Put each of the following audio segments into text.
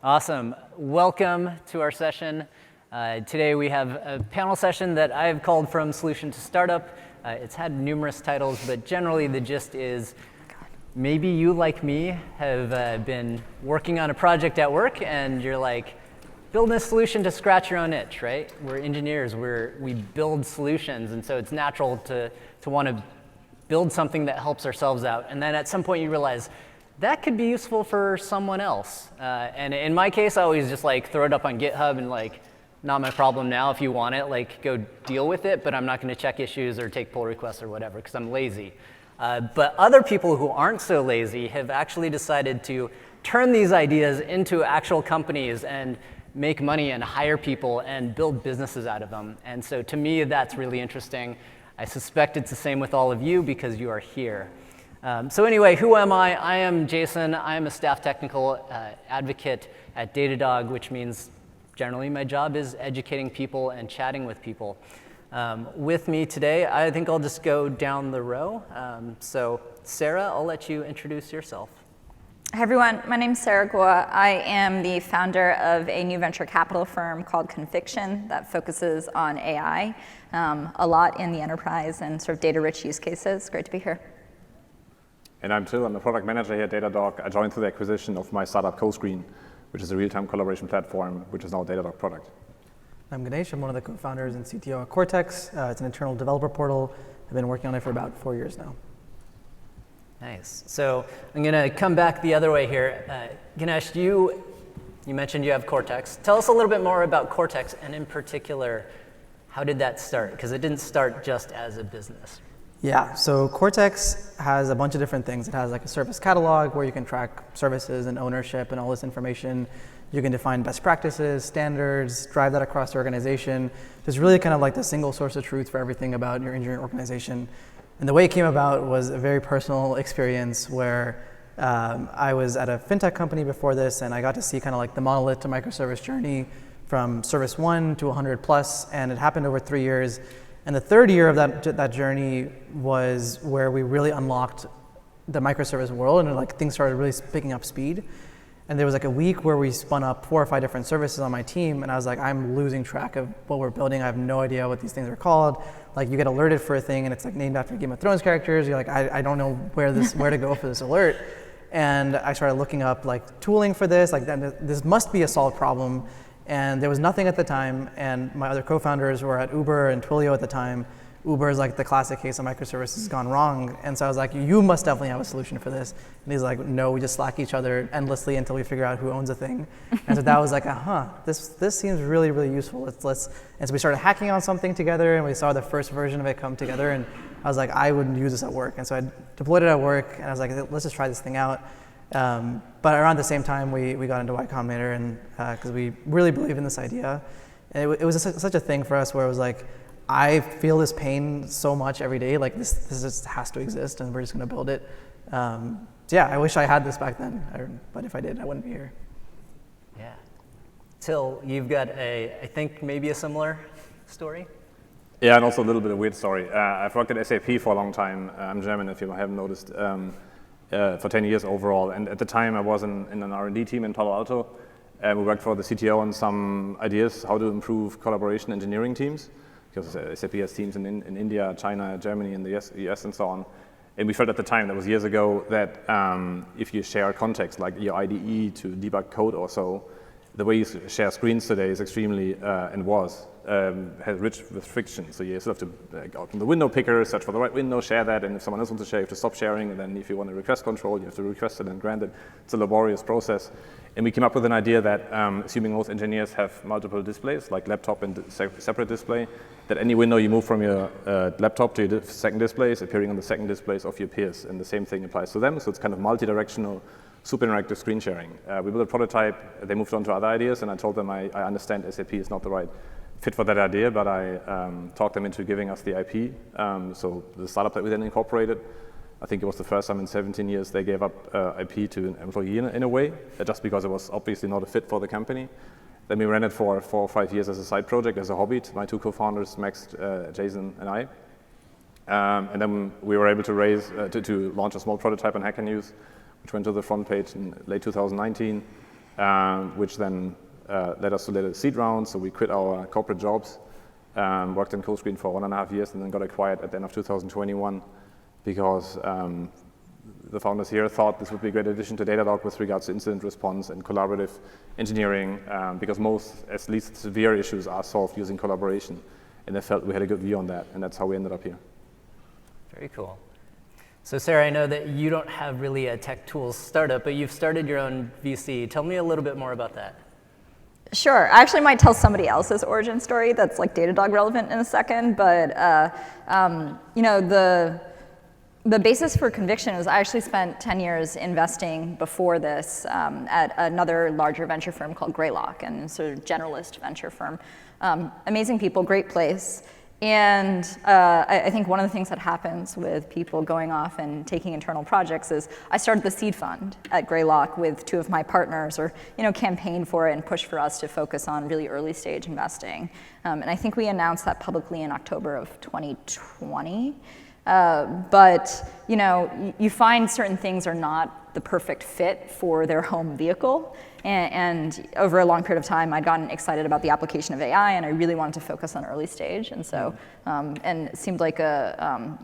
Awesome. Welcome to our session. Today we have a panel session that I've called From Solution to Startup. It's had numerous titles, but generally the gist is maybe you, like me, have been working on a project at work and you're like, building a solution to scratch your own itch, right? We're engineers, we build solutions, and so it's natural to want to build something that helps ourselves out. And then at some point you realize, that could be useful for someone else. And in my case, I always just like throw it up on GitHub and like, not my problem now. If you want it, like go deal with it, but I'm not gonna check issues or take pull requests or whatever, because I'm lazy. But other people who aren't so lazy have actually decided to turn these ideas into actual companies and make money and hire people and build businesses out of them. And so to me, that's really interesting. I suspect it's the same with all of you because you are here. So anyway, who am I? I am Jason. I am a staff technical advocate at Datadog, which means generally my job is educating people and chatting with people. With me today, I think I'll just go down the row. So Sarah, I'll let you introduce yourself. Hi everyone, my name is Sarah Gua. I am the founder of a new venture capital firm called Conviction that focuses on AI, a lot in the enterprise and sort of data-rich use cases. Great to be here. And I'm Till, I'm the product manager here at Datadog. I joined through the acquisition of my startup CoScreen, which is a real-time collaboration platform, which is now a Datadog product. I'm Ganesh, I'm one of the co-founders and CTO at Cortex. It's an internal developer portal. I've been working on it for about 4 years now. Nice. So I'm going to come back the other way here. Ganesh, you mentioned you have Cortex. Tell us a little bit more about Cortex, and in particular, how did that start? Because it didn't start just as a business. Yeah, so Cortex has a bunch of different things. It has like a service catalog where you can track services and ownership and all this information. You can define best practices, standards, drive that across the organization. It's really kind of like the single source of truth for everything about your engineering organization. And the way it came about was a very personal experience where I was at a fintech company before this, and I got to see kind of like the monolith to microservice journey from service 1 to 100 plus, and it happened over 3 years. And the third year of that journey was where we really unlocked the microservice world, and like things started really picking up speed. And there was like a week where we spun up 4 or 5 different services on my team, and I was like, I'm losing track of what we're building. I have no idea what these things are called. Like you get alerted for a thing, and it's like named after Game of Thrones characters. You're like, I don't know where to go for this alert. And I started looking up like tooling for this. Like this must be a solved problem. And there was nothing at the time. And my other co-founders were at Uber and Twilio at the time. Uber is like the classic case of microservices gone wrong. And so I was like, you must definitely have a solution for this. And he's like, no, we just Slack each other endlessly until we figure out who owns a thing. And so that was like, this seems really, really useful. And so we started hacking on something together, and we saw the first version of it come together. And I was like, I wouldn't use this at work. And so I deployed it at work, and I was like, let's just try this thing out. But around the same time, we got into Y Combinator, and because we really believe in this idea. And it was such a thing for us where it was like, I feel this pain so much every day, like this just has to exist, and we're just gonna build it. So yeah, I wish I had this back then, but if I did, I wouldn't be here. Yeah. Till, you've got I think maybe a similar story? Yeah, and also a little bit of a weird story. I've worked at SAP for a long time. I'm German, if you haven't noticed, for 10 years overall. And at the time, I was in an R&D team in Palo Alto. We worked for the CTO on some ideas how to improve collaboration engineering teams, because SAP has teams in India, China, Germany, and the US, and so on. And we felt at the time, that was years ago, that if you share context, like your IDE to debug code or so, the way you share screens today is extremely, has rich with friction. So you sort of have to go from the window picker, search for the right window, share that, and if someone else wants to share, you have to stop sharing, and then if you want to request control, you have to request it and grant it. It's a laborious process. And we came up with an idea that, assuming most engineers have multiple displays, like laptop and separate display, that any window you move from your laptop to your second display is appearing on the second displays of your peers, and the same thing applies to them. So it's kind of multi-directional, super interactive screen sharing. We built a prototype, they moved on to other ideas, and I told them I understand SAP is not the right fit for that idea, but I talked them into giving us the IP. So the startup that we then incorporated, I think it was the first time in 17 years they gave up IP to an employee in a way, just because it was obviously not a fit for the company. Then we ran it for 4 or 5 years as a side project, as a hobby, my 2 co-founders, Max, Jason, and I. And then we were able to raise, to launch a small prototype on Hacker News, which went to the front page in late 2019. which then led us to later seed round. So we quit our corporate jobs, worked in CoScreen for 1.5 years, and then got acquired at the end of 2021 because the founders here thought this would be a great addition to Datadog with regards to incident response and collaborative engineering, because most, at least severe issues, are solved using collaboration. And they felt we had a good view on that, and that's how we ended up here. Very cool. So Sarah, I know that you don't have really a tech tools startup, but you've started your own VC. Tell me a little bit more about that. Sure. I actually might tell somebody else's origin story that's like Datadog relevant in a second, but the basis for Conviction was I actually spent 10 years investing before this at another larger venture firm called Greylock, and sort of generalist venture firm. Amazing people, great place. And I think one of the things that happens with people going off and taking internal projects is I started the seed fund at Greylock with 2 of my partners, or campaigned for it and pushed for us to focus on really early stage investing. And I think we announced that publicly in October of 2020. But you find certain things are not the perfect fit for their home vehicle. And over a long period of time, I'd gotten excited about the application of AI, and I really wanted to focus on early stage. And so, and it seemed like a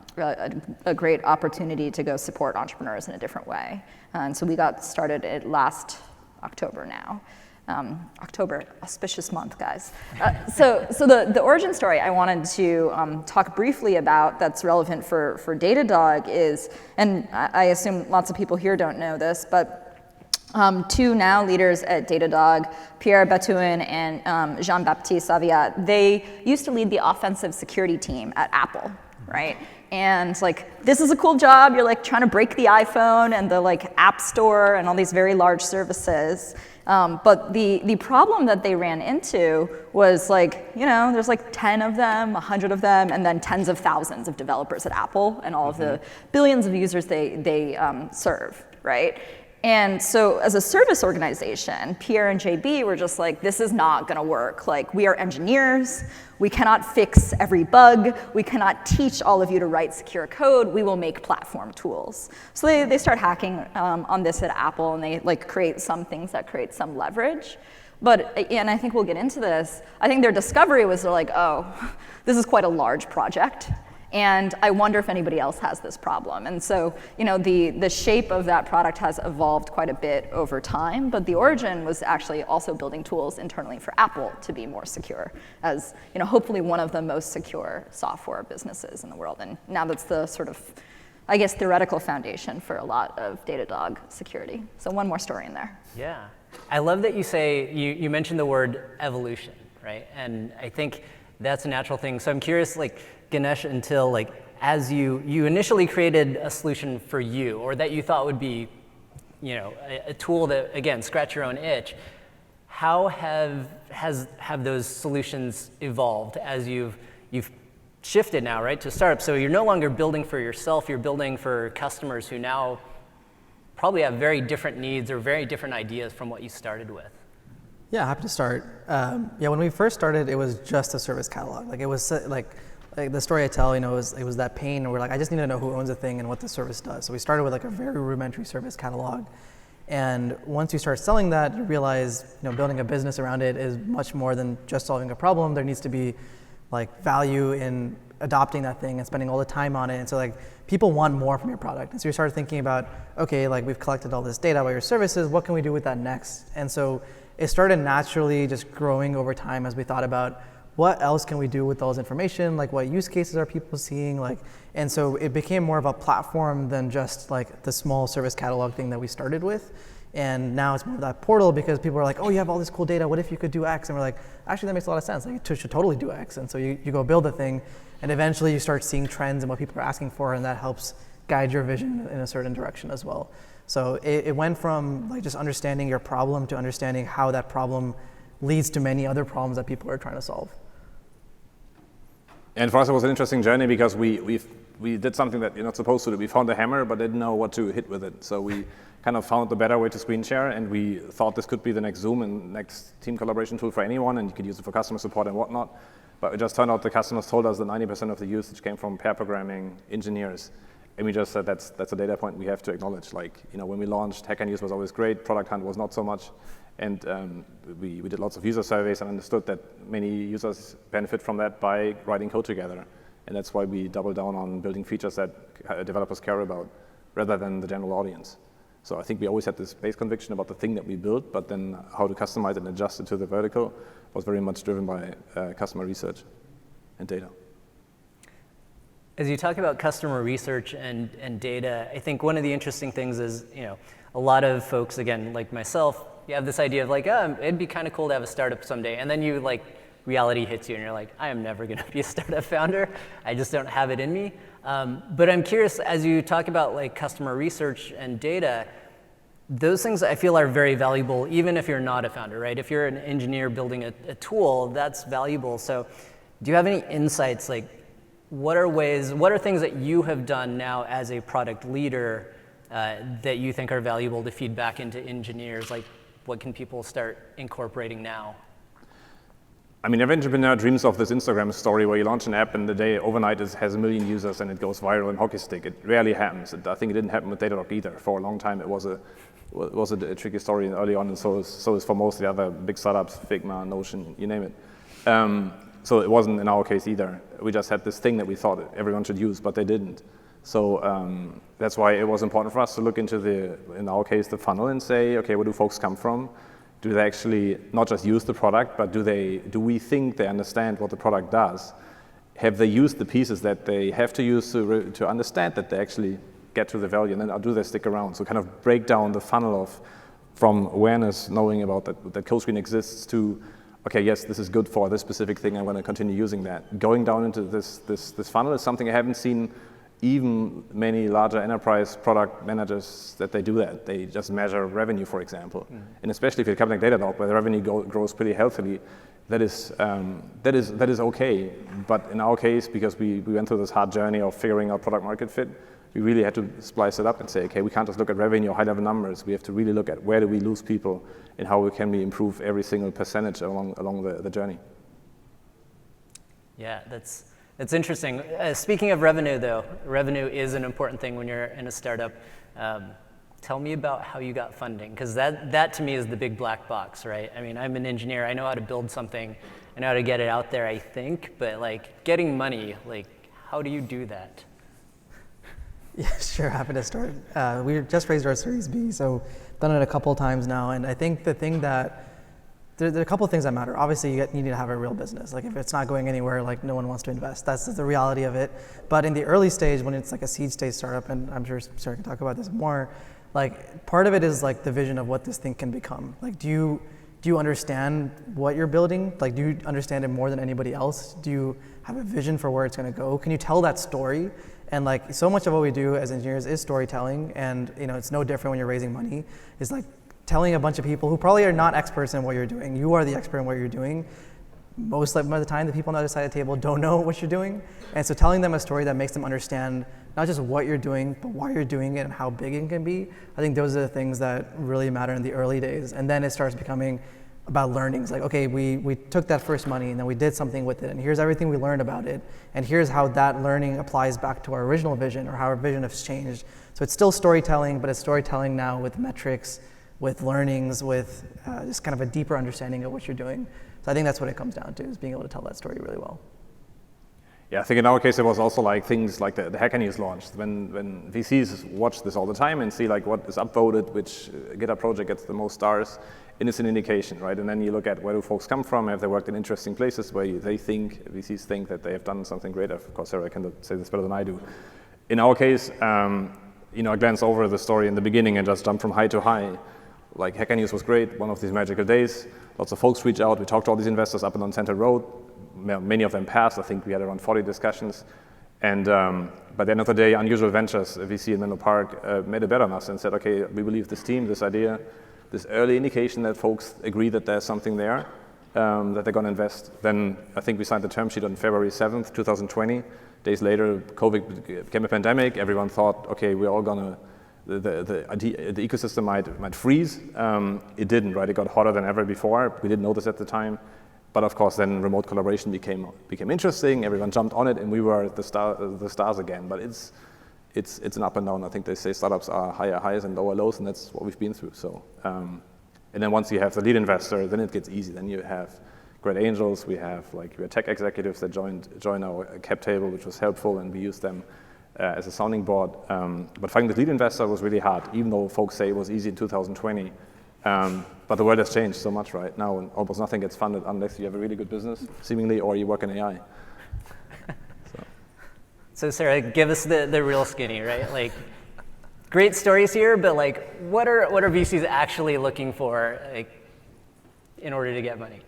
great opportunity to go support entrepreneurs in a different way. And so we got started last October now. October, auspicious month, guys. So the origin story I wanted to talk briefly about that's relevant for Datadog is, and I assume lots of people here don't know this, but 2 now leaders at Datadog, Pierre Bethuin and Jean-Baptiste Aviat, they used to lead the offensive security team at Apple, right? And this is a cool job. You're trying to break the iPhone and the App Store and all these very large services. But the problem that they ran into was there's 10 of them, 100 of them, and then tens of thousands of developers at Apple and all of the billions of users they serve, right? And so as a service organization, Pierre and JB were just this is not gonna work. We are engineers, we cannot fix every bug, we cannot teach all of you to write secure code, we will make platform tools. So they start hacking on this at Apple, and they create some things that create some leverage. But, and I think we'll get into this, I think their discovery was oh, this is quite a large project. And I wonder if anybody else has this problem. And so, the shape of that product has evolved quite a bit over time, but the origin was actually also building tools internally for Apple to be more secure, as hopefully one of the most secure software businesses in the world. And now that's the sort of, I guess, theoretical foundation for a lot of Datadog security. So one more story in there. Yeah. I love that you say, you mentioned the word evolution, right? And I think that's a natural thing. So I'm curious, Ganesh, until as you initially created a solution for you, or that you thought would be, a tool that, again, scratch your own itch, how have those solutions evolved as you've shifted now, right, to startups? So you're no longer building for yourself, you're building for customers who now probably have very different needs or very different ideas from what you started with. Yeah, happy to start. When we first started, it was just a service catalog. It was the story I tell, it was that pain where I just need to know who owns a thing and what the service does. So we started with a very rudimentary service catalog. And once you start selling that, you realize, building a business around it is much more than just solving a problem. There needs to be value in adopting that thing and spending all the time on it. And so people want more from your product. And so you start thinking about, okay, we've collected all this data about your services, what can we do with that next? And so it started naturally just growing over time as we thought about what else can we do with all this information, what use cases are people seeing, and so it became more of a platform than just the small service catalog thing that we started with. And now it's more of that portal because people are oh, you have all this cool data, what if you could do X? And we're actually that makes a lot of sense, it should totally do X. And so you go build the thing, and eventually you start seeing trends and what people are asking for, and that helps guide your vision in a certain direction as well. So it went from just understanding your problem to understanding how that problem leads to many other problems that people are trying to solve. And for us, it was an interesting journey because we did something that you're not supposed to do. We found a hammer, but didn't know what to hit with it. So we kind of found the better way to screen share, and we thought this could be the next Zoom and next team collaboration tool for anyone, and you could use it for customer support and whatnot. But it just turned out the customers told us that 90% of the usage came from pair programming engineers. And we just said that's a data point we have to acknowledge. When we launched, Hacker News was always great, Product Hunt was not so much. And we did lots of user surveys and understood that many users benefit from that by writing code together. And that's why we double down on building features that developers care about rather than the general audience. So I think we always had this base conviction about the thing that we built, but then how to customize it and adjust it to the vertical was very much driven by customer research and data. As you talk about customer research and data, I think one of the interesting things is, a lot of folks, again, like myself, you have this idea of like, it'd be kind of cool to have a startup someday. And then reality hits you and you're like, I am never going to be a startup founder. I just don't have it in me. But I'm curious, as you talk about like customer research and data, those things I feel are very valuable, even if you're not a founder, right? If you're an engineer building a tool, that's valuable. So do you have any insights, like what are things that you have done now as a product leader that you think are valuable to feed back into engineers? Like what can people start incorporating now? I mean, every entrepreneur dreams of this Instagram story where you launch an app and the day overnight it has 1 million users and it goes viral in hockey stick. It rarely happens. I think it didn't happen with Datadog either. For a long time, it was a tricky story early on, and so is for most of the other big startups, Figma, Notion, you name it. So it wasn't in our case either. We just had this thing that we thought everyone should use, but they didn't. So that's why it was important for us to look into in our case, the funnel and say, okay, where do folks come from? Do they actually not just use the product, but do we think they understand what the product does? Have they used the pieces that they have to use to understand that they actually get to the value, and then do they stick around? So kind of break down the funnel from awareness, knowing about that CodeScreen exists, to, okay, yes, this is good for this specific thing, I'm going to continue using that. Going down into this funnel is something I haven't seen even many larger enterprise product managers that they do that. They just measure revenue, for example. And especially if you're a company like Datadog, where the revenue grows pretty healthily, that is okay. But in our case, because we went through this hard journey of figuring out product market fit, we really had to splice it up and say, okay, we can't just look at revenue or high-level numbers. We have to really look at where do we lose people and how can we improve every single percentage along the journey. Yeah, that's interesting. Speaking of revenue, though, revenue is an important thing when you're in a startup. Tell me about how you got funding, because that to me is the big black box, right? I mean, I'm an engineer. I know how to build something. I know how to get it out there, I think. But like getting money, like how do you do that? Yeah, sure, happy to start. We just raised our Series B, so done it a couple of times now. And I think the thing that there are a couple of things that matter. Obviously, you need to have a real business. Like if it's not going anywhere, like no one wants to invest. That's the reality of it. But in the early stage, when it's like a seed stage startup, and I'm sure Sarah can talk about this more, like part of it is like the vision of what this thing can become. Like do you understand what you're building? Like do you understand it more than anybody else? Do you have a vision for where it's going to go? Can you tell that story? And like so much of what we do as engineers is storytelling, and it's no different when you're raising money. It's like telling a bunch of people who probably are not experts in what you're doing. You are the expert in what you're doing. Most of the time, the people on the other side of the table don't know what you're doing. And so telling them a story that makes them understand not just what you're doing, but why you're doing it and how big it can be, I think those are the things that really matter in the early days. And then it starts becoming about learnings. Like, okay, we took that first money and then we did something with it, and here's everything we learned about it, and here's how that learning applies back to our original vision, or how our vision has changed. So it's still storytelling, but it's storytelling now with metrics, with learnings, with just kind of a deeper understanding of what you're doing. So I think that's what it comes down to, is being able to tell that story really well. Yeah, I think in our case it was also like things like the Hacker News launched. When VCs watch this all the time and see like what is upvoted, which GitHub project gets the most stars, and it's an indication, right? And then you look at where do folks come from, have they worked in interesting places where VCs think that they have done something great. Of course, Sarah can say this better than I do. In our case, I glanced over the story in the beginning and just jumped from high to high. Like Hacker News was great, one of these magical days. Lots of folks reached out. We talked to all these investors up and on Center Road. Many of them passed. I think we had around 40 discussions. And by the end of the day, Unusual Ventures, a VC in Menlo Park, made a bet on us and said, okay, we believe this team, this idea, this early indication that folks agree that there's something there, that they're going to invest. Then I think we signed the term sheet on February 7th, 2020. Days later, COVID became a pandemic. Everyone thought, okay, we're all going to, the ecosystem might freeze. It didn't, right? It got hotter than ever before. We didn't know this at the time. But of course, then remote collaboration became interesting. Everyone jumped on it, and we were the stars again. But it's an up and down. I think they say startups are higher highs and lower lows, and that's what we've been through. So And then once you have the lead investor, then it gets easy. Then you have great angels. We have like your tech executives that join our cap table, which was helpful, and we use them as a sounding board. But finding the lead investor was really hard, even though folks say it was easy in 2020. But the world has changed so much right now, and almost nothing gets funded unless you have a really good business, seemingly, or you work in AI. So Sarah, give us the real skinny, right? Like, great stories here, but like, what are VCs actually looking for, like, in order to get money?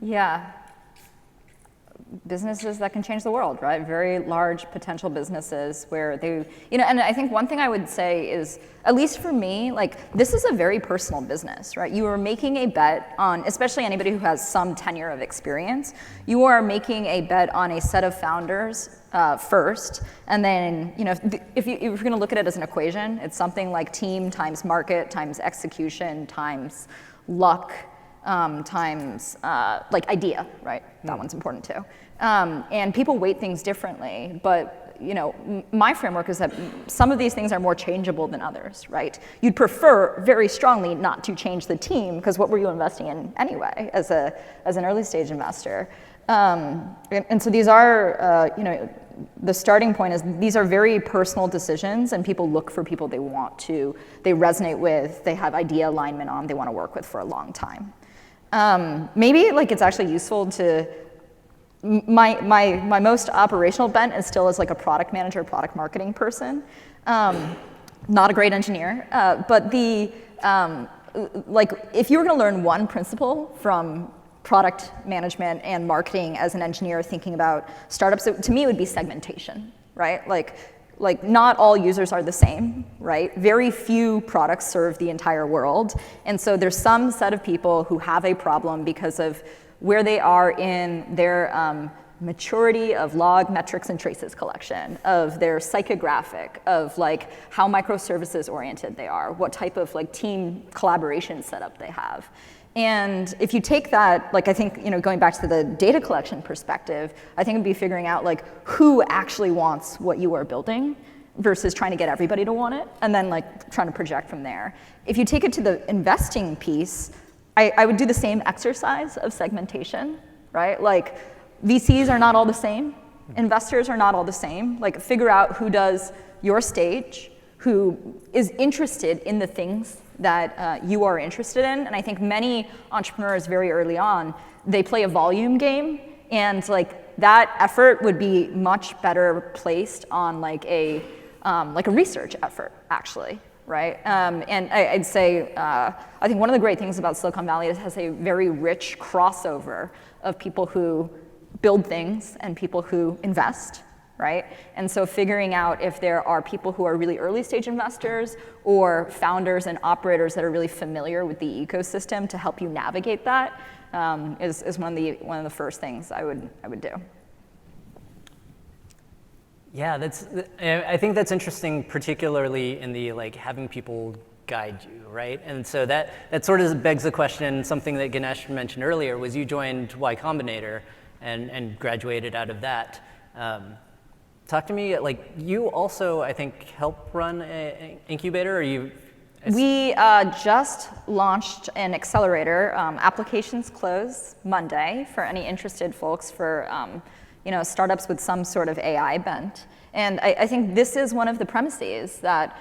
Yeah. Businesses that can change the world, right? Very large potential businesses where they, and I think one thing I would say is, at least for me, like, this is a very personal business, right? You are making a bet on, especially anybody who has some tenure of experience, you are making a bet on a set of founders first, and then, if you're gonna look at it as an equation, it's something like team times market times execution times luck, times like idea, right? That one's important too. And people weight things differently, but my framework is that some of these things are more changeable than others, right? You'd prefer very strongly not to change the team, because what were you investing in anyway as an early stage investor? And so these are, the starting point is these are very personal decisions, and people look for people they resonate with, they have idea alignment on, they want to work with for a long time. Maybe like it's actually useful to, my most operational bent is still as like a product manager, product marketing person. Not a great engineer, but like if you were gonna learn one principle from product management and marketing as an engineer thinking about startups, to me it would be segmentation, right? Like not all users are the same, right? Very few products serve the entire world. And so there's some set of people who have a problem because of where they are in their maturity of log metrics and traces collection, of their psychographic, of like how microservices oriented they are, what type of like team collaboration setup they have. And if you take that, like I think, going back to the data collection perspective, I think it'd be figuring out like who actually wants what you are building versus trying to get everybody to want it, and then like trying to project from there. If you take it to the investing piece, I would do the same exercise of segmentation, right? Like VCs are not all the same, investors are not all the same. Like figure out who does your stage, who is interested in the things that you are interested in. And I think many entrepreneurs very early on, they play a volume game, and like that effort would be much better placed on like a research effort actually, right? And I'd say, I think one of the great things about Silicon Valley is it has a very rich crossover of people who build things and people who invest, right? And so figuring out if there are people who are really early stage investors or founders and operators that are really familiar with the ecosystem to help you navigate that is one of the first things I would do. Yeah, I think that's interesting, particularly in the like having people guide you, right? And so that sort of begs the question, something that Ganesh mentioned earlier was you joined Y Combinator and graduated out of that. Talk to me, like you also, I think, help run an incubator, or you? We just launched an accelerator. Applications close Monday for any interested folks for startups with some sort of AI bent. And I think this is one of the premises that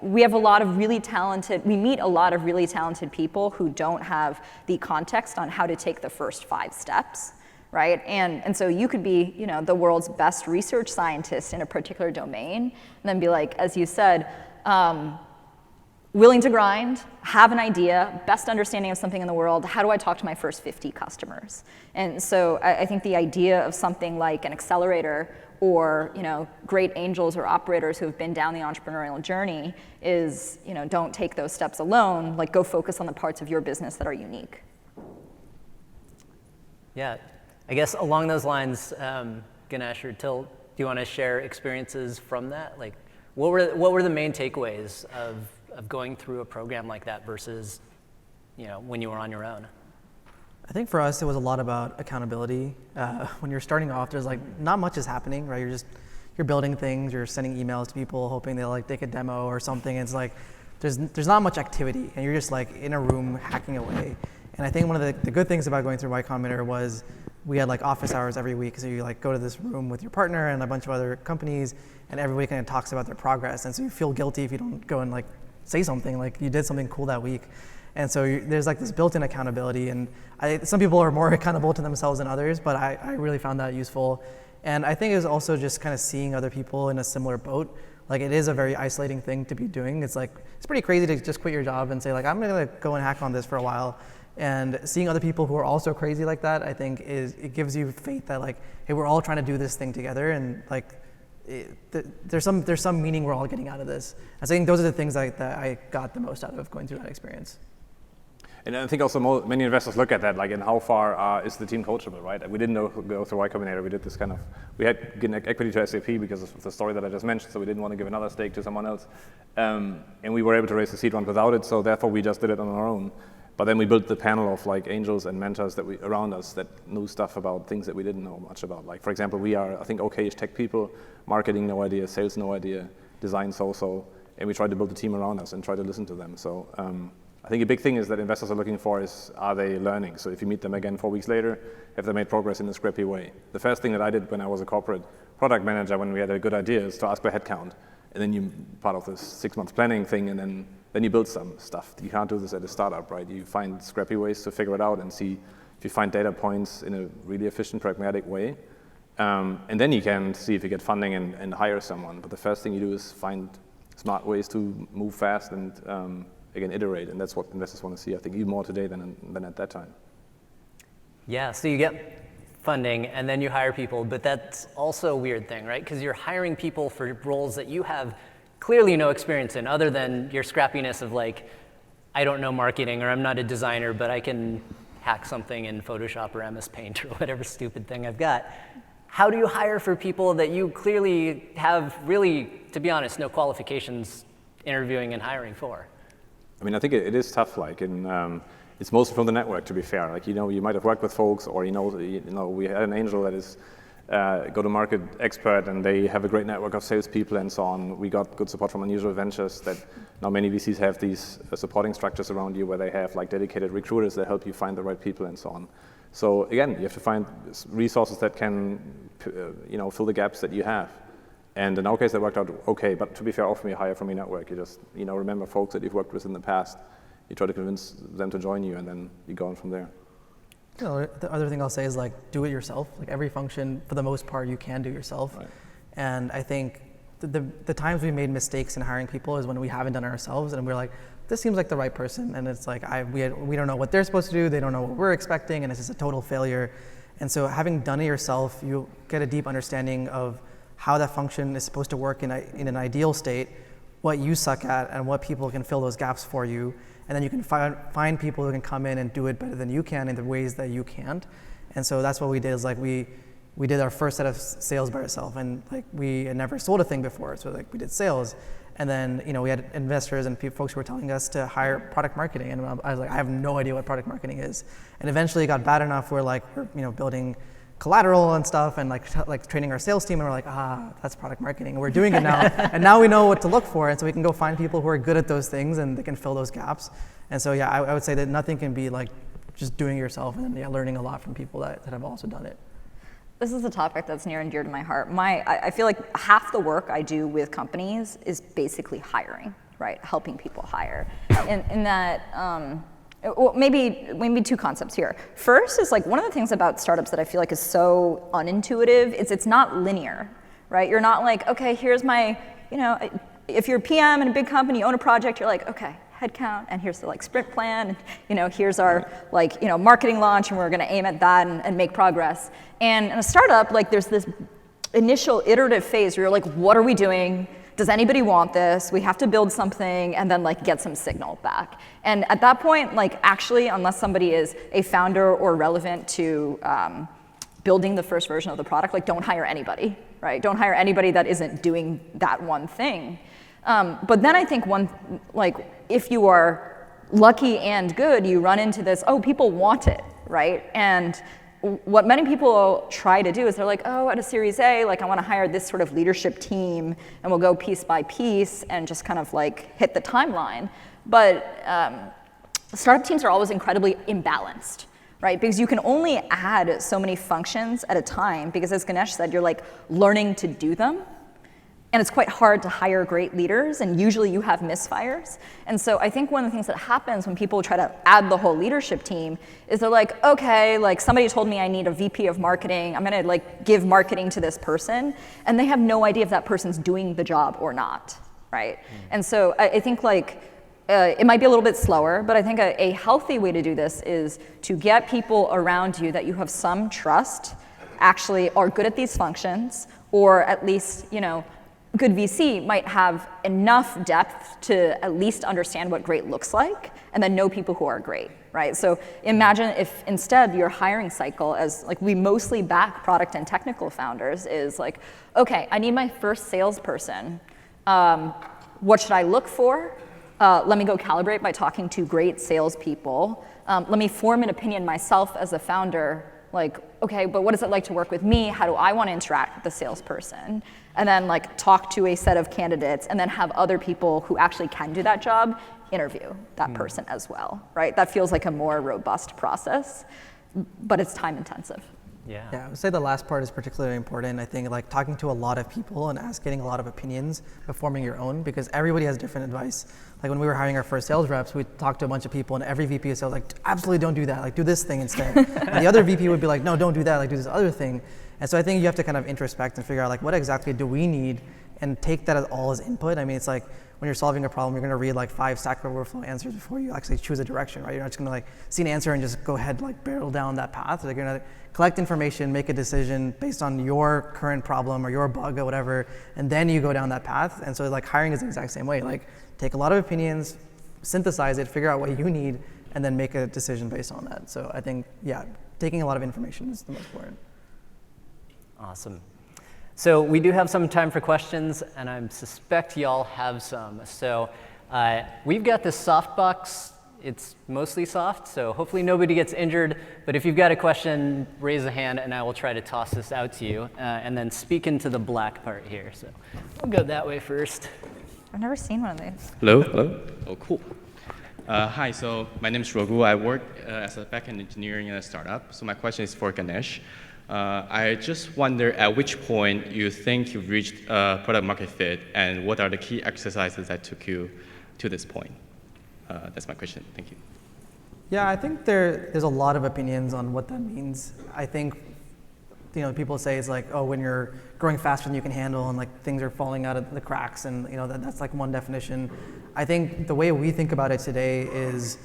we meet a lot of really talented people who don't have the context on how to take the first 5 steps. Right? And so you could be, the world's best research scientist in a particular domain, and then be like, as you said, willing to grind, have an idea, best understanding of something in the world, how do I talk to my first 50 customers? And so I think the idea of something like an accelerator or, great angels or operators who have been down the entrepreneurial journey is, don't take those steps alone, like go focus on the parts of your business that are unique. Yeah. I guess along those lines, Ganesh or Till, do you want to share experiences from that? Like, what were the main takeaways of going through a program like that versus, when you were on your own? I think for us, it was a lot about accountability. When you're starting off, there's like not much is happening, right? You're building things, you're sending emails to people, hoping they'll like take a demo or something. It's like there's not much activity, and you're just like in a room hacking away. And I think one of the good things about going through Y Combinator was we had like office hours every week. So you like go to this room with your partner and a bunch of other companies, and everybody kind of talks about their progress. And so you feel guilty if you don't go and like say something like you did something cool that week. And so there's like this built-in accountability. And some people are more accountable to themselves than others, but I really found that useful. And I think it was also just kind of seeing other people in a similar boat. Like it is a very isolating thing to be doing. It's like, it's pretty crazy to just quit your job and say like, I'm gonna go and hack on this for a while. And seeing other people who are also crazy like that, I think it gives you faith that like, hey, we're all trying to do this thing together, and like, there's some meaning we're all getting out of this. And so I think those are the things that I got the most out of going through that experience. And I think also many investors look at that, like, in how far is the team coachable, right? We didn't go through Y Combinator. We did this kind of, we had given equity to SAP because of the story that I just mentioned, so we didn't want to give another stake to someone else. And we were able to raise the seed round without it, so therefore we just did it on our own. But then we built the panel of like angels and mentors that around us that knew stuff about things that we didn't know much about. Like, for example, we are, I think, okay-ish tech people, marketing no idea, sales no idea, design so-so, and we tried to build a team around us and try to listen to them. So I think a big thing is that investors are looking for is, are they learning? So if you meet them again 4 weeks later, have they made progress in a scrappy way? The first thing that I did when I was a corporate product manager, when we had a good idea, is to ask for headcount. And then you part of this 6-month planning thing, and then you build some stuff. You can't do this at a startup, right? You find scrappy ways to figure it out and see if you find data points in a really efficient, pragmatic way. And then you can see if you get funding and hire someone. But the first thing you do is find smart ways to move fast and, again, iterate. And that's what investors want to see, I think, even more today than at that time. Yeah, so you get funding and then you hire people, but that's also a weird thing, right? Because you're hiring people for roles that you have clearly no experience in, other than your scrappiness of like, I don't know marketing, or I'm not a designer, but I can hack something in Photoshop or MS Paint or whatever stupid thing I've got. How do you hire for people that you clearly have really, to be honest, no qualifications interviewing and hiring for? I mean, I think it is tough, like, it's mostly from the network, to be fair. Like, you might have worked with folks, or, we had an angel that is go-to-market expert, and they have a great network of salespeople and so on. We got good support from Unusual Ventures that now many VCs have these supporting structures around you where they have like dedicated recruiters that help you find the right people and so on. So again, you have to find resources that can, fill the gaps that you have. And in our case, that worked out okay. But to be fair, often you hire from your network. You just, remember folks that you've worked with in the past. You try to convince them to join you, and then you go on from there. The other thing I'll say is like, do it yourself. Like every function, for the most part, you can do yourself. Right. And I think the times we made mistakes in hiring people is when we haven't done it ourselves, and we're like, this seems like the right person, and it's like we don't know what they're supposed to do, they don't know what we're expecting, and it's just a total failure. And so having done it yourself, you get a deep understanding of how that function is supposed to work in an ideal state, what you suck at, and what people can fill those gaps for you. And then you can find people who can come in and do it better than you can in the ways that you can't. And so that's what we did, is like we did our first set of sales by ourselves, and like we had never sold a thing before. So like we did sales, and then we had investors and folks who were telling us to hire product marketing, and I was like, I have no idea what product marketing is. And eventually it got bad enough where like we're building collateral and stuff, and like training our sales team, and we're like, that's product marketing, and we're doing it now. And now we know what to look for, and so we can go find people who are good at those things, and they can fill those gaps. And so yeah, I would say that nothing can be like just doing it yourself, and learning a lot from people that have also done it. This is a topic that's near and dear to my heart. I feel like half the work I do with companies is basically hiring, right? Helping people hire. In that, well, maybe two concepts here. First is like one of the things about startups that I feel like is so unintuitive is it's not linear, right? You're not like, okay, here's my, if you're a PM in a big company, you own a project, you're like, okay, headcount, and here's the like sprint plan, and here's our marketing launch, and we're going to aim at that and make progress. And in a startup, like there's this initial iterative phase where you're like, what are we doing? Does anybody want this? We have to build something, and then like get some signal back. And at that point, like actually, unless somebody is a founder or relevant to building the first version of the product, like don't hire anybody, right? Don't hire anybody that isn't doing that one thing. But then I think if you are lucky and good, you run into this, people want it, right? And what many people try to do is they're like, oh, at a Series A, like I want to hire this sort of leadership team, and we'll go piece by piece and just kind of like hit the timeline. But startup teams are always incredibly imbalanced, right? Because you can only add so many functions at a time, because as Ganesh said, you're like learning to do them. And it's quite hard to hire great leaders, and usually you have misfires. And so I think one of the things that happens when people try to add the whole leadership team is they're like, okay, like somebody told me I need a VP of marketing, I'm gonna like give marketing to this person, and they have no idea if that person's doing the job or not, right? And so I think like, it might be a little bit slower, but I think a healthy way to do this is to get people around you that you have some trust, actually are good at these functions, or at least, you know, good VC might have enough depth to at least understand what great looks like, and then know people who are great, right? So imagine if instead your hiring cycle, as like we mostly back product and technical founders, is like, okay, I need my first salesperson. What should I look for? Let me go calibrate by talking to great salespeople. Let me form an opinion myself as a founder, like, okay, but what is it like to work with me? How do I want to interact with the salesperson? And then like talk to a set of candidates, and then have other people who actually can do that job interview that person as well, right? That feels like a more robust process, but it's time intensive. Yeah. Yeah, I would say the last part is particularly important. I think like talking to a lot of people and getting a lot of opinions, but forming your own, because everybody has different advice. Like when we were hiring our first sales reps, we talked to a bunch of people, and every VP of sales was like, absolutely don't do that, like do this thing instead. And the other VP would be like, no, don't do that, like do this other thing. And so I think you have to kind of introspect and figure out like what exactly do we need, and take that as all as input. I mean, it's like when you're solving a problem, you're going to read like 5 Stack Overflow answers before you actually choose a direction, right? You're not just going to like see an answer and just go ahead like barrel down that path. Like you're going to collect information, make a decision based on your current problem or your bug or whatever, and then you go down that path. And so like hiring is the exact same way. Like take a lot of opinions, synthesize it, figure out what you need, and then make a decision based on that. So I think, yeah, taking a lot of information is the most important. Awesome. So we do have some time for questions, and I suspect y'all have some. So we've got this soft box. It's mostly soft, so hopefully nobody gets injured. But if you've got a question, raise a hand, and I will try to toss this out to you. And then speak into the black part here. So we'll go that way first. I've never seen one of these. Hello, hello. Oh, cool. Hi, so my name is Raghu. I work as a backend engineer in a startup. So my question is for Ganesh. I just wonder at which point you think you've reached product market fit, and what are the key exercises that took you to this point? That's my question. Thank you. Yeah, I think there's a lot of opinions on what that means. I think, you know, people say it's like, oh, when you're growing faster than you can handle, and like things are falling out of the cracks, and you know that's like one definition. I think the way we think about it today is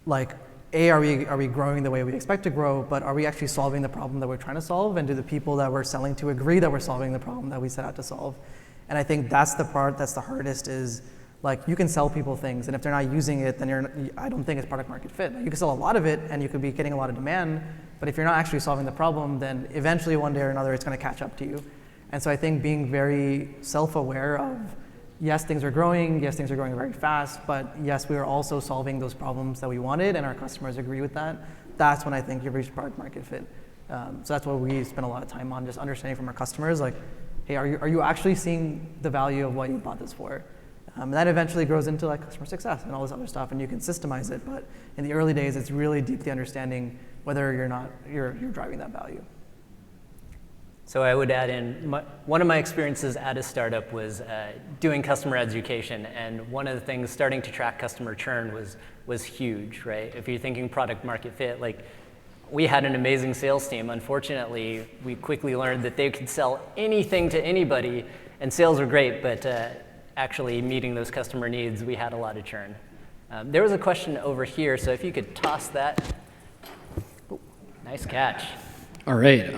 like, are we growing the way we expect to grow, but are we actually solving the problem that we're trying to solve, and do the people that we're selling to agree that we're solving the problem that we set out to solve? And I think that's the part that's the hardest, is like you can sell people things, and if they're not using it, then I don't think it's product market fit. Like, you can sell a lot of it, and you could be getting a lot of demand, but if you're not actually solving the problem, then eventually one day or another it's going to catch up to you. And so I think being very self-aware of, yes, things are growing, yes, things are growing very fast, but yes, we are also solving those problems that we wanted, and our customers agree with that. That's when I think you've reached product market fit. So that's what we spend a lot of time on, just understanding from our customers, like, hey, are you actually seeing the value of what you bought this for? That eventually grows into like customer success and all this other stuff, and you can systemize it. But in the early days, it's really deeply understanding whether you're driving that value. So I would add in, one of my experiences at a startup was doing customer education, and one of the things, starting to track customer churn was huge, right? If you're thinking product market fit, like we had an amazing sales team. Unfortunately, we quickly learned that they could sell anything to anybody, and sales were great, but actually meeting those customer needs, we had a lot of churn. There was a question over here, so if you could toss that. Ooh, nice catch. All right.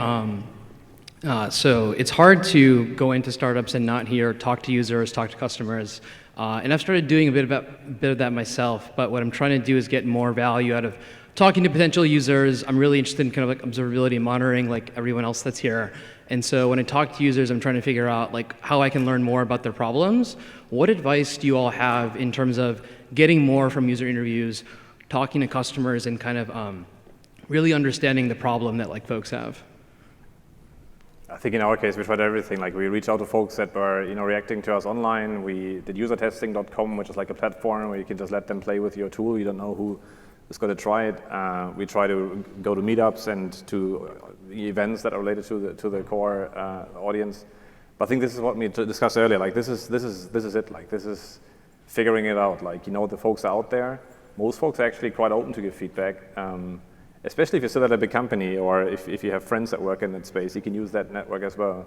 So it's hard to go into startups and not hear, talk to users, talk to customers. And I've started doing a bit of that myself, but what I'm trying to do is get more value out of talking to potential users. I'm really interested in kind of like observability and monitoring, like everyone else that's here. And so when I talk to users, I'm trying to figure out like how I can learn more about their problems. What advice do you all have in terms of getting more from user interviews, talking to customers, and kind of really understanding the problem that like folks have? I think in our case, we tried everything. Like we reached out to folks that were, reacting to us online. We did usertesting.com, which is like a platform where you can just let them play with your tool. You don't know who is going to try it. We try to go to meetups and to events that are related to the core audience. But I think this is what we discussed earlier. Like this is it. Like this is figuring it out. Like the folks are out there. Most folks are actually quite open to give feedback. Especially if you're still at a big company, or if you have friends that work in that space, you can use that network as well.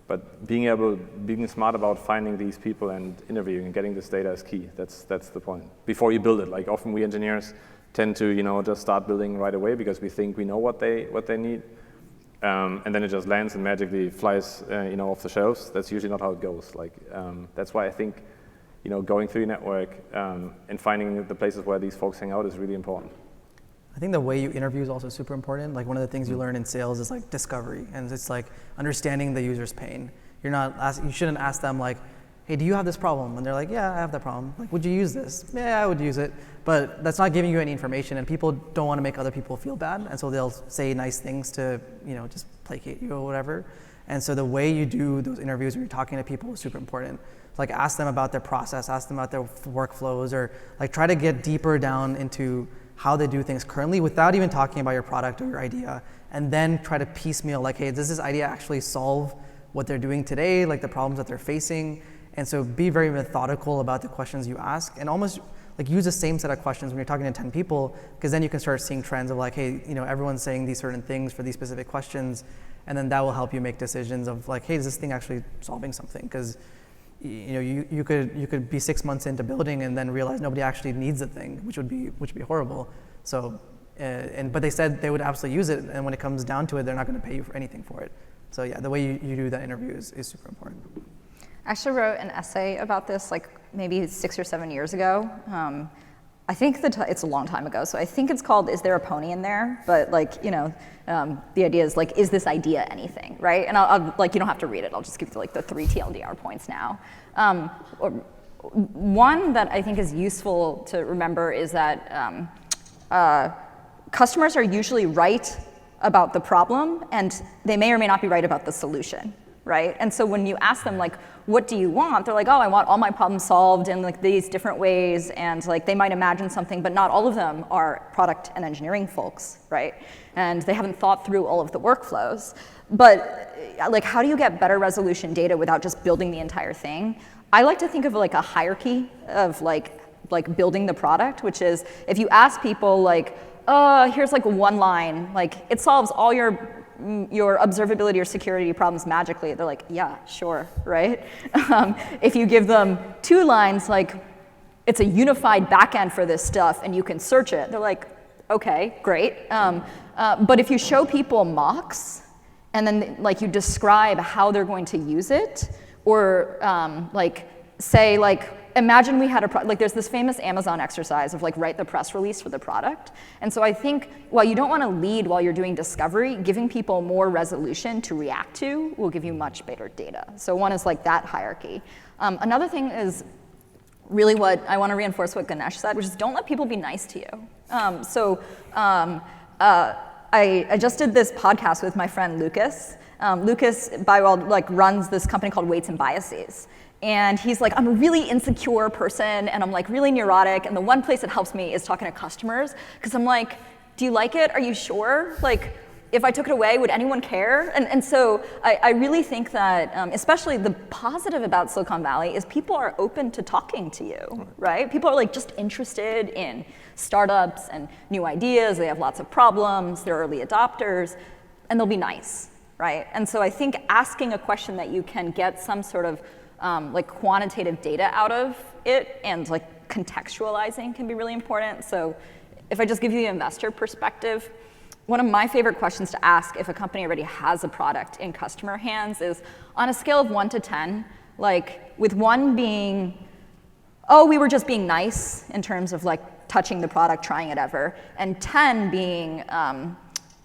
But being smart about finding these people and interviewing and getting this data is key. That's the point. Before you build it, like often we engineers tend to just start building right away because we think we know what they need, and then it just lands and magically flies off the shelves. That's usually not how it goes. Like that's why I think going through your network and finding the places where these folks hang out is really important. I think the way you interview is also super important. Like one of the things you learn in sales is like discovery, and it's like understanding the user's pain. You shouldn't ask them like, hey, do you have this problem? And they're like, yeah, I have that problem. Like, would you use this? Yeah, I would use it. But that's not giving you any information, and people don't want to make other people feel bad, and so they'll say nice things to, just placate you or whatever. And so the way you do those interviews when you're talking to people is super important. Like ask them about their process, ask them about their workflows, or like try to get deeper down into how they do things currently without even talking about your product or your idea, and then try to piecemeal like, hey, does this idea actually solve what they're doing today, like the problems that they're facing? And so be very methodical about the questions you ask, and almost like use the same set of questions when you're talking to 10 people, because then you can start seeing trends of like, hey, everyone's saying these certain things for these specific questions, and then that will help you make decisions of like, hey, is this thing actually solving something? Because you could be 6 months into building and then realize nobody actually needs the thing, which would be horrible. So, but they said they would absolutely use it, and when it comes down to it, they're not going to pay you for anything for it. So yeah, the way you do that interview is super important. I actually wrote an essay about this like maybe 6 or 7 years ago. I think it's a long time ago, so I think it's called "Is There a Pony in There?" But like the idea is like, is this idea anything, right? And I'll like you don't have to read it. I'll just give you like the 3 TLDR points now. One that I think is useful to remember is that customers are usually right about the problem, and they may or may not be right about the solution, right? And so when you ask them like, what do you want? They're like, oh, I want all my problems solved in like these different ways, and like they might imagine something, but not all of them are product and engineering folks, right? And they haven't thought through all of the workflows. But like, how do you get better resolution data without just building the entire thing? I like to think of like a hierarchy of like building the product, which is if you ask people like, here's like one line, like it solves all your observability or security problems magically, they're like, yeah, sure, right? If you give them 2 lines, like it's a unified backend for this stuff and you can search it, they're like, okay, great. But if you show people mocks and then like you describe how they're going to use it, or like say like, imagine we had like there's this famous Amazon exercise of like write the press release for the product. And so I think while you don't want to lead while you're doing discovery, giving people more resolution to react to will give you much better data. So one is like that hierarchy. Another thing is really what I want to reinforce what Ganesh said, which is don't let people be nice to you. I just did this podcast with my friend Lucas. Lucas Bywald like runs this company called Weights and Biases. And he's like, I'm a really insecure person, and I'm like really neurotic, and the one place that helps me is talking to customers, because I'm like, do you like it? Are you sure? Like, if I took it away, would anyone care? And so I really think that, especially the positive about Silicon Valley is people are open to talking to you, right? People are like just interested in startups and new ideas. They have lots of problems. They're early adopters, and they'll be nice, right? And so I think asking a question that you can get some sort of like quantitative data out of it and like contextualizing can be really important. So if I just give you the investor perspective, one of my favorite questions to ask if a company already has a product in customer hands is on a scale of 1 to 10, like with 1 being, oh, we were just being nice in terms of like touching the product, trying it ever, and 10 being,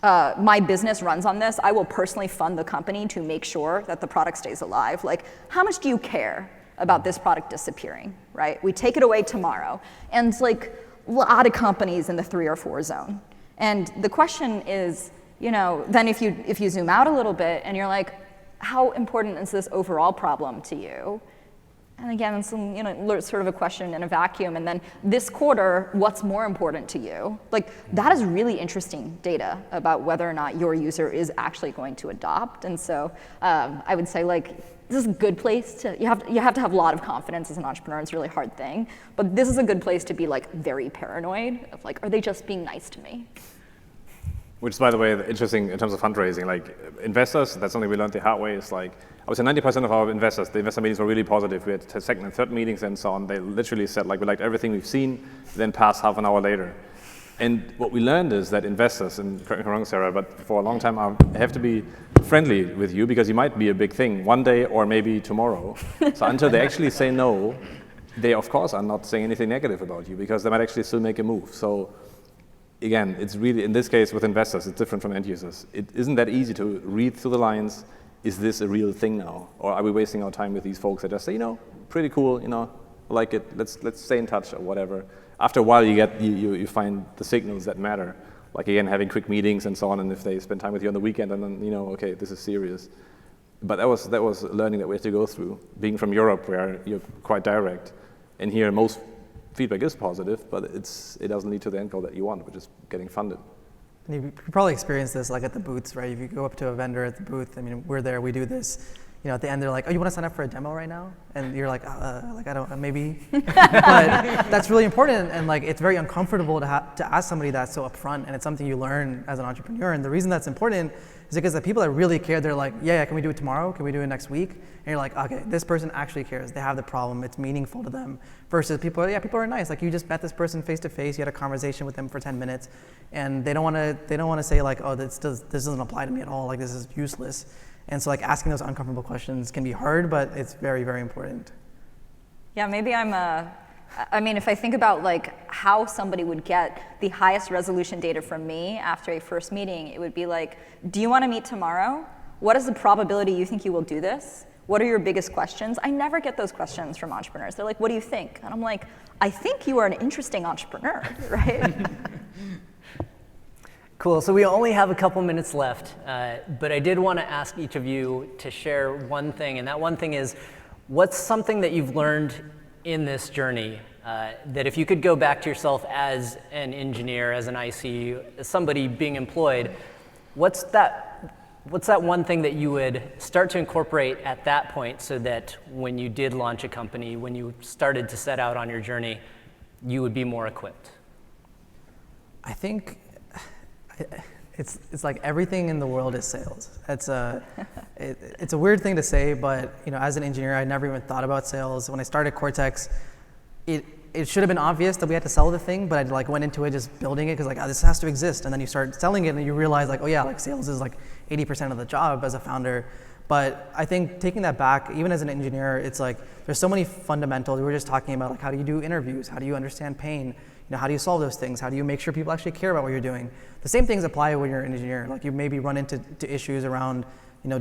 my business runs on this, I will personally fund the company to make sure that the product stays alive. Like, how much do you care about this product disappearing, right? We take it away tomorrow. And like a lot of companies in the 3 or 4 zone. And the question is, then if you zoom out a little bit and you're like, how important is this overall problem to you? And again, it's sort of a question in a vacuum. And then this quarter, what's more important to you? Like, that is really interesting data about whether or not your user is actually going to adopt. And so I would say, like, this is a good place to, you have to have a lot of confidence as an entrepreneur. It's a really hard thing. But this is a good place to be, like, very paranoid of, like, are they just being nice to me? Which is, by the way, interesting in terms of fundraising. Like, investors, that's something we learned the hard way, is like, I would say 90% of our investors, the investor meetings were really positive. We had second and third meetings and so on. They literally said, like, we liked everything we've seen, then passed half an hour later. And what we learned is that investors, and correct me if I'm wrong, Sarah, but for a long time have to be friendly with you because you might be a big thing one day or maybe tomorrow. So until they actually say no, they, of course, are not saying anything negative about you because they might actually still make a move. So again, it's really, in this case with investors, it's different from end users. It isn't that easy to read through the lines, is this a real thing now? Or are we wasting our time with these folks that just say, pretty cool, I like it, let's stay in touch or whatever. After a while you find the signals that matter. Like again, having quick meetings and so on, and if they spend time with you on the weekend and then, okay, this is serious. But that was learning that we had to go through. Being from Europe where you're quite direct, and here most feedback is positive, but it doesn't lead to the end goal that you want, which is getting funded. And you probably experience this like at the booths, right? If you go up to a vendor at the booth, I mean, we're there, we do this. At the end they're like, oh, you want to sign up for a demo right now? And you're like, I don't, maybe. But that's really important, and like it's very uncomfortable to ask somebody that so upfront, and it's something you learn as an entrepreneur. And the reason that's important is because the people that really care, they're like, yeah, can we do it tomorrow? Can we do it next week? And you're like, okay, this person actually cares. They have the problem. It's meaningful to them. Versus people are nice. Like you just met this person face to face. You had a conversation with them for 10 minutes, and they don't want to say like, oh, this doesn't apply to me at all. Like this is useless. And so like asking those uncomfortable questions can be hard, but it's very, very important. Yeah, maybe if I think about like how somebody would get the highest resolution data from me after a first meeting, it would be like, do you want to meet tomorrow? What is the probability you think you will do this? What are your biggest questions? I never get those questions from entrepreneurs. They're like, what do you think? And I'm like, I think you are an interesting entrepreneur, right? Cool, so we only have a couple minutes left, but I did want to ask each of you to share one thing, and that one thing is, what's something that you've learned in this journey that if you could go back to yourself as an engineer, as an IC, as somebody being employed, what's that one thing that you would start to incorporate at that point so that when you did launch a company, when you started to set out on your journey, you would be more equipped? I think it's like everything in the world is sales. It's a weird thing to say, but as an engineer, I never even thought about sales. When I started Cortex, it should have been obvious that we had to sell the thing, but I like went into it just building it because this has to exist, and then you start selling it and you realize like, oh yeah, like sales is like 80% of the job as a founder. But I think taking that back, even as an engineer, it's like there's so many fundamentals. We were just talking about like how do you do interviews? How do you understand pain? How do you solve those things? How do you make sure people actually care about what you're doing? The same things apply when you're an engineer. Like you maybe run into issues around,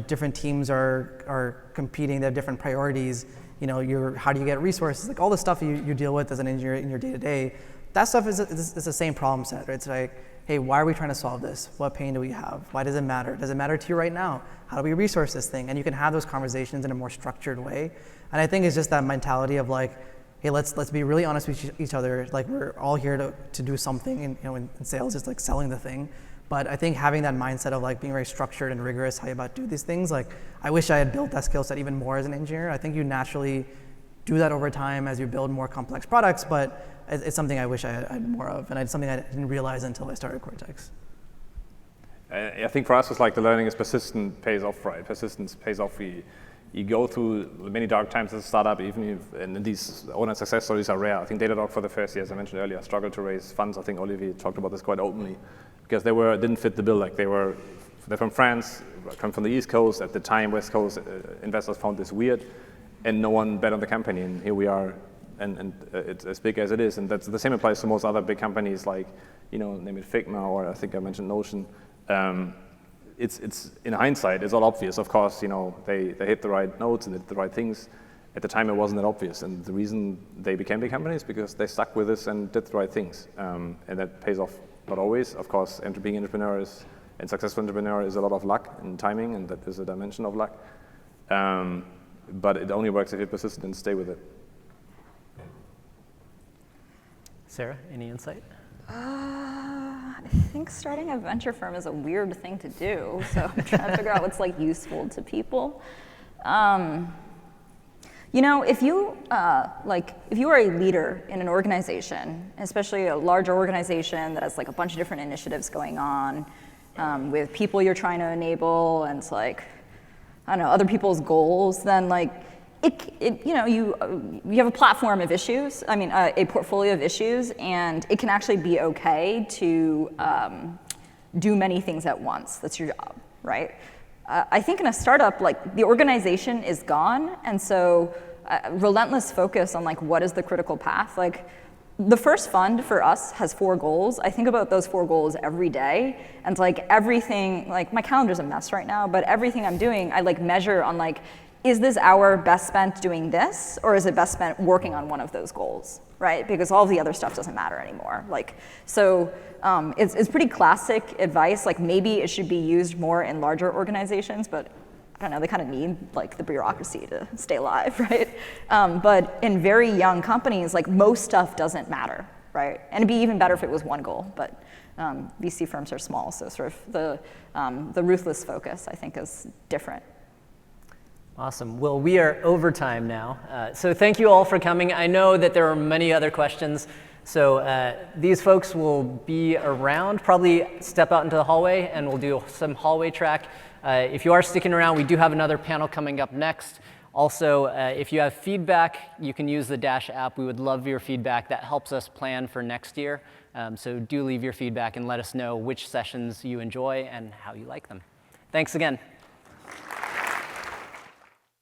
different teams are competing, they have different priorities. How do you get resources? Like all the stuff you deal with as an engineer in your day-to-day, that stuff is the same problem set. Right? It's like, hey, why are we trying to solve this? What pain do we have? Why does it matter? Does it matter to you right now? How do we resource this thing? And you can have those conversations in a more structured way. And I think it's just that mentality of like, hey, let's be really honest with each other. Like we're all here to do something, and in sales, it's like selling the thing. But I think having that mindset of like being very structured and rigorous, how you about do these things. Like I wish I had built that skill set even more as an engineer. I think you naturally do that over time as you build more complex products, but it's something I wish I had more of, and it's something I didn't realize until I started Cortex. I think for us, it's like the learning is persistent pays off, right? Persistence pays off. You go through many dark times as a startup, and these owner success stories are rare. I think Datadog for the first year, as I mentioned earlier, struggled to raise funds. I think Olivier talked about this quite openly, because they didn't fit the bill. Like they're from France, come from the East Coast. At the time, West Coast investors found this weird, and no one bet on the company. And here we are, and it's as big as it is. And that's the same applies to most other big companies, like name it Figma, or I think I mentioned Notion. It's in hindsight, it's all obvious. Of course, they hit the right notes and did the right things. At the time, it wasn't that obvious, and the reason they became big companies is because they stuck with this and did the right things, and that pays off not always. Of course, being an entrepreneur and successful entrepreneur is a lot of luck and timing, and that is a dimension of luck. But it only works if you're persistent and stay with it. Sarah, any insight? I think starting a venture firm is a weird thing to do, so I'm trying to figure out what's like useful to people. You know, if you are a leader in an organization, especially a larger organization that has like a bunch of different initiatives going on, with people you're trying to enable, and it's like, I don't know, other people's goals, then like, you have a platform of issues, a portfolio of issues, and it can actually be okay to do many things at once. That's your job, right? I think in a startup, like the organization is gone, and so relentless focus on like what is the critical path. Like the first fund for us has 4 goals. I think about those 4 goals every day, and like everything, like my calendar's a mess right now, but everything I'm doing, I like measure on like, is this hour best spent doing this, or is it best spent working on one of those goals, right? Because all the other stuff doesn't matter anymore. Like, so it's pretty classic advice. Like maybe it should be used more in larger organizations, but I don't know, they kind of need like the bureaucracy to stay alive, right? But in very young companies, like most stuff doesn't matter, right? And it'd be even better if it was one goal, but VC firms are small, so sort of the ruthless focus, I think, is different. Awesome. Well, we are over time now. So thank you all for coming. I know that there are many other questions. So these folks will be around, probably step out into the hallway, and we'll do some hallway track. If you are sticking around, we do have another panel coming up next. Also, if you have feedback, you can use the Dash app. We would love your feedback. That helps us plan for next year. So do leave your feedback and let us know which sessions you enjoy and how you like them. Thanks again.